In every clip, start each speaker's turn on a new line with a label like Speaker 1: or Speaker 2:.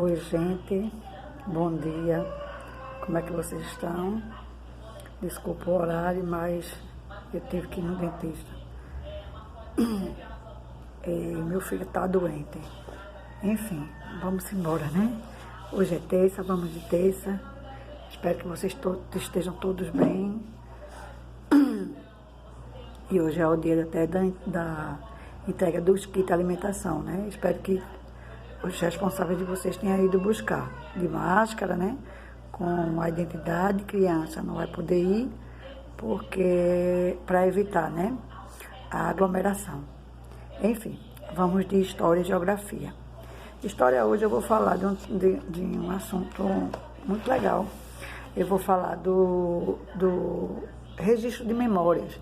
Speaker 1: Oi, gente, bom dia, como é que vocês estão? Desculpa o horário, mas eu tive que ir no dentista. Meu filho tá doente. Enfim, vamos embora, né? Hoje é terça, vamos de terça. Espero que vocês estejam todos bem. E hoje é o dia até da entrega dos kits de alimentação, né? Espero que os responsáveis de vocês tenham ido buscar de máscara, né? Com a identidade, criança não vai poder ir, porque para evitar, né? A aglomeração. Enfim, vamos de história e geografia. História hoje eu vou falar de um assunto muito legal. Eu vou falar do registro de memórias,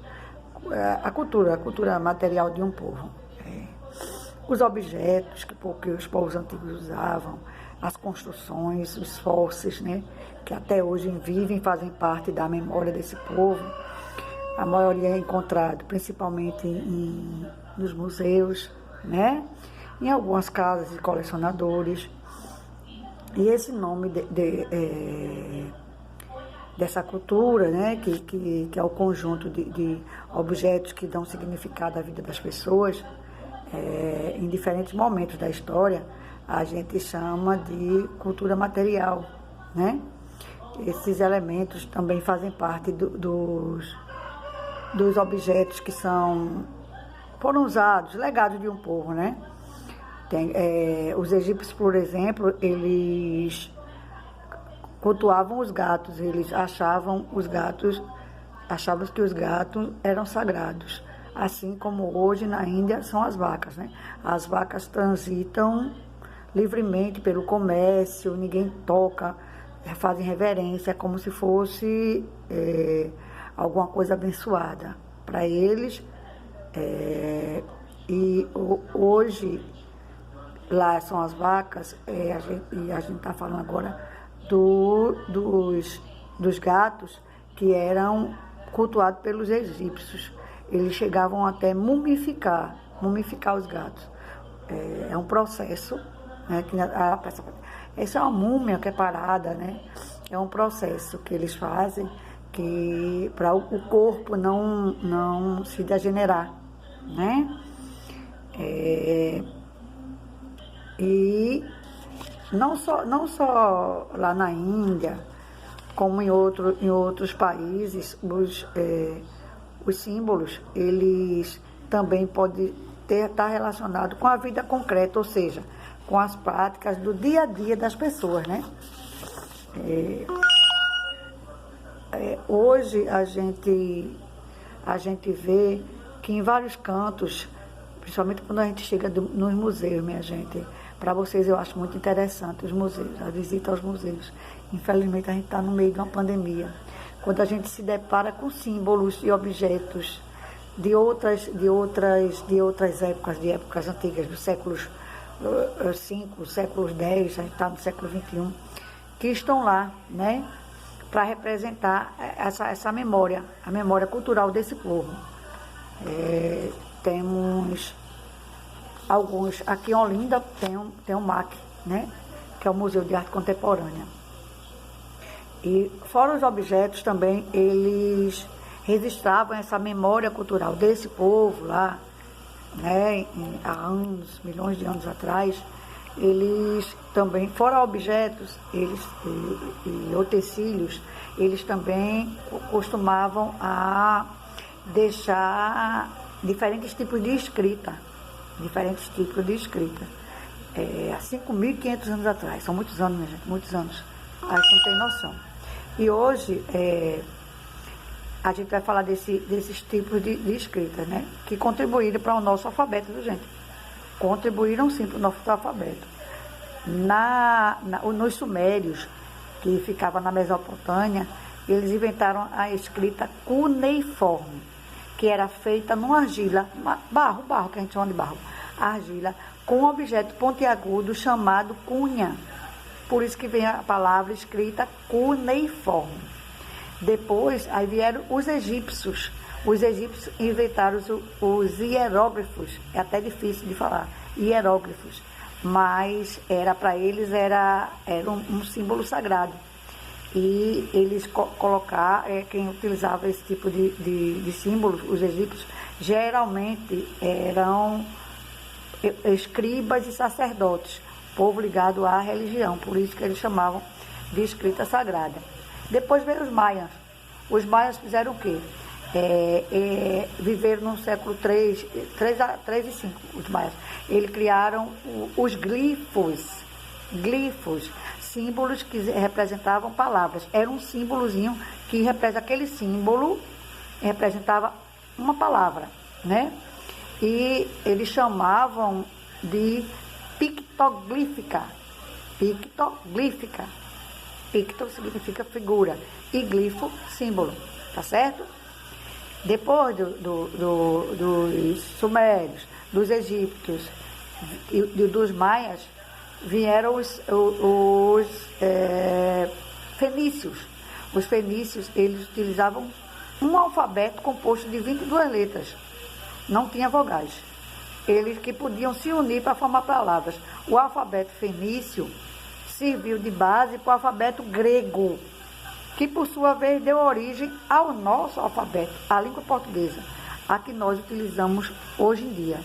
Speaker 1: a cultura material de um povo. Os objetos que os povos antigos usavam, as construções, os fósseis, né, que até hoje vivem e fazem parte da memória desse povo. A maioria é encontrado principalmente nos museus, né, em algumas casas de colecionadores. E esse nome dessa cultura, né, que é o conjunto de objetos que dão significado à vida das pessoas, em diferentes momentos da história, a gente chama de cultura material, né? Esses elementos também fazem parte dos objetos que foram usados, legados de um povo, né? Os egípcios, por exemplo, eles cultuavam os gatos, eles achavam que os gatos eram sagrados. Assim como hoje na Índia são as vacas, né? As vacas transitam livremente pelo comércio, ninguém toca, fazem reverência, como se fosse alguma coisa abençoada para eles. Hoje, lá são as vacas, e a gente está falando agora dos gatos que eram cultuados pelos egípcios. Eles chegavam até mumificar os gatos. É um processo, né, essa é uma múmia que é parada, né? É um processo que eles fazem para o corpo não se degenerar, né? E não só lá na Índia, como em outros países, os símbolos, eles também podem estar relacionados com a vida concreta, ou seja, com as práticas do dia a dia das pessoas, né? Hoje a gente vê que em vários cantos, principalmente quando a gente chega nos museus, minha gente, para vocês eu acho muito interessante os museus, a visita aos museus. Infelizmente a gente está no meio de uma pandemia. Quando a gente se depara com símbolos e objetos de outras épocas, de épocas antigas, dos séculos 5, séculos 10, a gente está no século 21, que estão lá, né, para representar essa memória, a memória cultural desse povo. Temos alguns, aqui em Olinda tem o MAC, né, que é o Museu de Arte Contemporânea. E fora os objetos também, eles registravam essa memória cultural desse povo lá, né, há milhões de anos atrás. Eles também, fora objetos e utensílios, eles também costumavam a deixar diferentes tipos de escrita. Há 5.500 anos atrás, são muitos anos, minha gente, muitos anos. A gente não tem noção. E hoje, a gente vai falar desses tipos de escrita, né? Que contribuíram para o nosso alfabeto, viu, gente? Contribuíram sim para o nosso alfabeto. Nos sumérios, que ficava na Mesopotâmia, eles inventaram a escrita cuneiforme, que era feita numa argila, barro, que a gente chama de barro, argila, com um objeto pontiagudo chamado cunha. Por isso que vem a palavra escrita cuneiforme. Depois, aí vieram os egípcios. Os egípcios inventaram os hieróglifos. É até difícil de falar. Hieróglifos. mas para eles era um símbolo sagrado. E eles quem utilizava esse tipo de símbolos, os egípcios, geralmente eram escribas e sacerdotes, povo ligado à religião, por isso que eles chamavam de escrita sagrada. Depois veio os maias. Os maias fizeram o quê? Viveram no século 3 e 5, os maias. Eles criaram os glifos, símbolos que representavam palavras. Era um símbolozinho que aquele símbolo representava uma palavra, né? E eles chamavam de pictoglífica. Picto significa figura e glifo, símbolo, tá certo? Depois dos sumérios, dos egípcios e dos maias, vieram os fenícios. Os fenícios, eles utilizavam um alfabeto composto de 22 letras. Não tinha vogais. Eles que podiam se unir para formar palavras. O alfabeto fenício serviu de base para o alfabeto grego, que por sua vez deu origem ao nosso alfabeto, a língua portuguesa, a que nós utilizamos hoje em dia.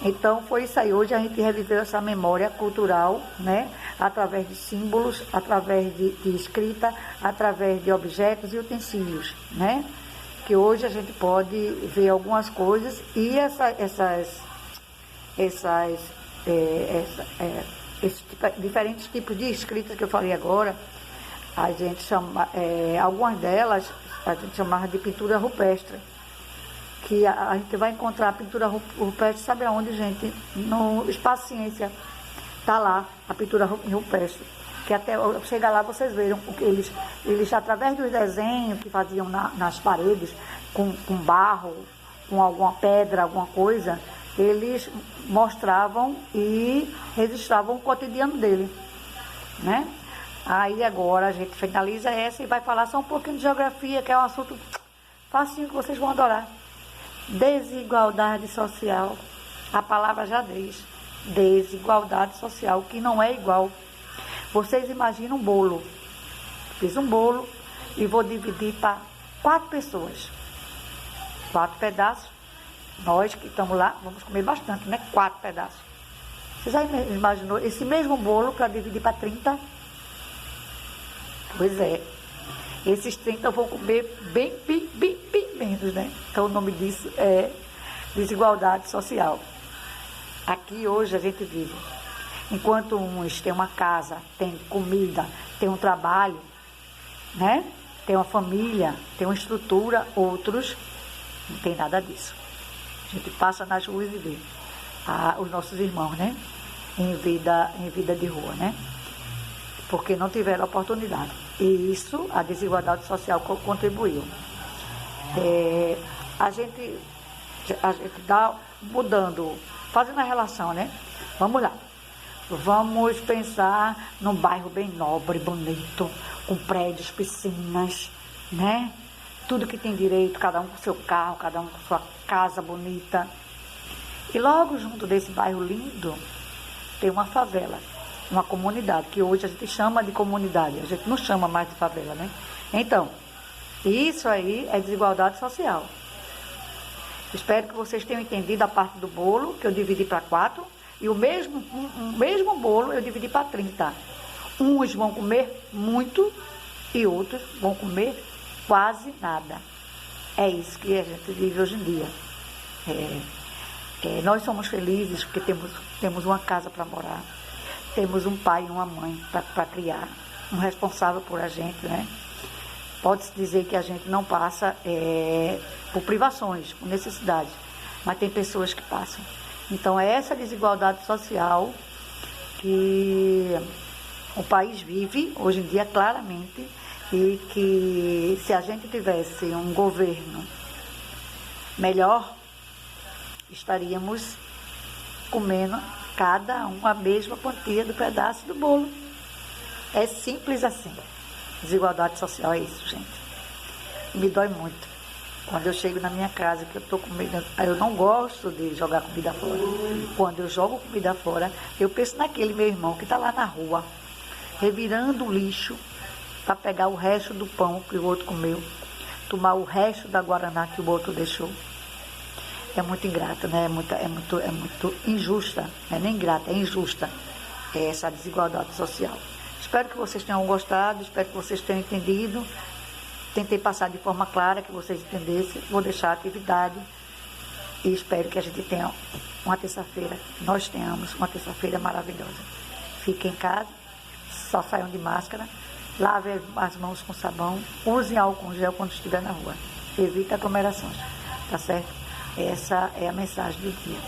Speaker 1: Então foi isso aí, hoje a gente reviveu essa memória cultural, né? Através de símbolos, através de escrita, através de objetos e utensílios, né? Que hoje a gente pode ver algumas coisas e esses diferentes tipos de escritas que eu falei agora, a gente chama, algumas delas a gente chamava de pintura rupestre, que a gente vai encontrar a pintura rupestre, sabe aonde, gente? No Espaço Ciência, tá lá a pintura rupestre, que até chegar lá vocês viram o que eles através dos desenhos que faziam nas paredes, com barro, com alguma pedra, alguma coisa, eles mostravam e registravam o cotidiano dele, né? Aí agora a gente finaliza essa e vai falar só um pouquinho de geografia, que é um assunto facinho que vocês vão adorar. Desigualdade social. A palavra já diz. Desigualdade social, que não é igual. Vocês imaginam um bolo. Fiz um bolo e vou dividir para 4 pessoas. 4 pedaços. Nós que estamos lá, vamos comer bastante, né? 4 pedaços. Você já imaginou esse mesmo bolo para dividir para 30? Pois é. Esses 30 eu vou comer bem menos, né? Então o nome disso é desigualdade social. Aqui hoje a gente vive. Enquanto uns têm uma casa, tem comida, tem um trabalho, né? Tem uma família, tem uma estrutura, outros não tem nada disso. A gente passa nas ruas e vê os nossos irmãos, né? Em vida de rua, né? Porque não tiveram oportunidade. E isso, a desigualdade social contribuiu. A gente está mudando, fazendo a relação, né? Vamos lá. Vamos pensar num bairro bem nobre, bonito, com prédios, piscinas, né? Tudo que tem direito, cada um com seu carro, cada um com sua casa bonita. E logo junto desse bairro lindo, tem uma favela, uma comunidade, que hoje a gente chama de comunidade, a gente não chama mais de favela, né? Então, isso aí é desigualdade social. Espero que vocês tenham entendido a parte do bolo, que eu dividi para 4, e o mesmo bolo eu dividi para 30. Uns vão comer muito e outros vão comer quase nada. É isso que a gente vive hoje em dia. Nós somos felizes porque temos uma casa para morar, temos um pai e uma mãe para criar, um responsável por a gente, né? Pode-se dizer que a gente não passa por privações, por necessidades, mas tem pessoas que passam. Então é essa desigualdade social que o país vive hoje em dia claramente, e que se a gente tivesse um governo melhor, estaríamos comendo cada um a mesma quantia do pedaço do bolo. É simples assim. Desigualdade social é isso, gente. Me dói muito. Quando eu chego na minha casa, que eu tô com medo, eu não gosto de jogar comida fora. Quando eu jogo comida fora, eu penso naquele meu irmão que está lá na rua, revirando o lixo para pegar o resto do pão que o outro comeu, tomar o resto da guaraná que o outro deixou. É muito ingrata, né? É muito injusta, não é nem ingrata, é injusta essa desigualdade social. Espero que vocês tenham gostado, espero que vocês tenham entendido. Tentei passar de forma clara, que vocês entendessem. Vou deixar a atividade e espero que a gente tenha uma terça-feira, nós tenhamos uma terça-feira maravilhosa. Fiquem em casa, só saiam de máscara, lavem as mãos com sabão, usem álcool gel quando estiver na rua. Evite aglomerações, tá certo? Essa é a mensagem do dia.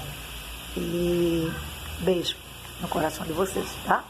Speaker 1: E beijo no coração de vocês, tá?